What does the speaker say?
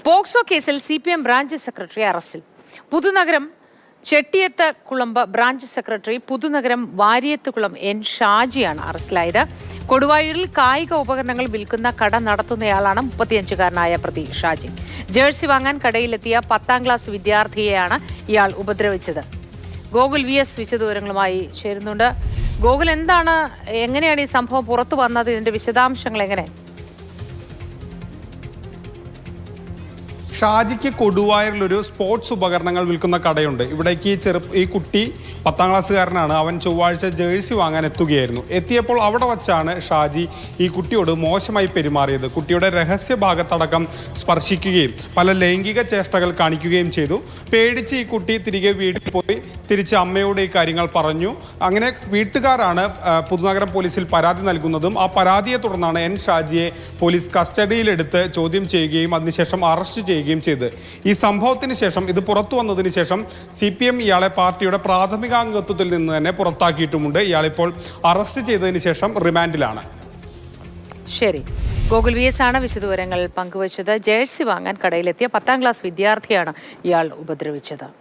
POCSO കേസിൽ CPM branch secretary അറസ്റ്റിൽ. പുതുനഗരം ചെട്ടിയത്ത് കുളമ്പ് ബ്രാഞ്ച് സെക്രട്ടറി പുതുനഗരം വാരിയത്തുകുളം N. ഷാജിയാണ് അറസ്റ്റിലായത്. കൊടുവായൂരിൽ കായിക ഉപകരണങ്ങൾ വിൽക്കുന്ന കട നടത്തുന്നയാളാണ് 35-കാരനായ പ്രതി ഷാജി. ജേഴ്സി വാങ്ങാൻ കടയിലെത്തിയ 10ാം ക്ലാസ് വിദ്യാർത്ഥിയെയാണ് ഇയാൾ ഉപദ്രവിച്ചത്. ഗോകുൽ VS വിശദവിവരങ്ങളുമായി ചേരുന്നുണ്ട്. ഗോകുൽ, എങ്ങനെയാണ് ഈ സംഭവം പുറത്തു വന്നത്? ഇതിന്റെ വിശദാംശങ്ങൾ എങ്ങനെ? ഷാജിക്ക് കൊടുവായൂരിലൊരു സ്പോർട്സ് ഉപകരണങ്ങൾ വിൽക്കുന്ന കടയുണ്ട്. ഇവിടേക്ക് ഈ കുട്ടി 10ാം ക്ലാസ്സുകാരനാണ്. അവൻ ചൊവ്വാഴ്ച ജേഴ്സി വാങ്ങാൻ എത്തുകയായിരുന്നു. എത്തിയപ്പോൾ അവിടെ വച്ചാണ് ഷാജി ഈ കുട്ടിയോട് മോശമായി പെരുമാറിയത്. കുട്ടിയുടെ രഹസ്യ ഭാഗത്തടക്കം സ്പർശിക്കുകയും പല ലൈംഗിക ചേഷ്ടകൾ കാണിക്കുകയും ചെയ്തു. പേടിച്ച് ഈ കുട്ടി തിരികെ വീട്ടിൽ പോയി തിരിച്ച് അമ്മയോട് ഈ കാര്യങ്ങൾ പറഞ്ഞു. അങ്ങനെ വീട്ടുകാരാണ് പുതുനഗരം പോലീസിൽ പരാതി നൽകുന്നതും ആ പരാതിയെ തുടർന്നാണ് N. ഷാജിയെ പോലീസ് കസ്റ്റഡിയിലെടുത്ത് ചോദ്യം ചെയ്യുകയും അതിനുശേഷം അറസ്റ്റ് ചെയ്യുകയും ചെയ്ത്. ഈ സംഭവത്തിന് ശേഷം, ഇത് പുറത്തു വന്നതിന് ശേഷം CPM ഇയാളെ പാർട്ടിയുടെ പ്രാഥമിക അംഗത്വത്തിൽ നിന്ന് തന്നെ പുറത്താക്കിയിട്ടുമുണ്ട്. ഇയാളിപ്പോൾ അറസ്റ്റ് ചെയ്തതിന് ശേഷം റിമാൻഡിലാണ്. ശരി, ഗോകുൽ VS ആണ് വിശദവിവരങ്ങൾ പങ്കുവച്ചത്. ജേഴ്സി വാങ്ങാൻ കടയിലെത്തിയ 10ാം ക്ലാസ് വിദ്യാർത്ഥിയാണ് ഇയാൾ ഉപദ്രവിച്ചത്.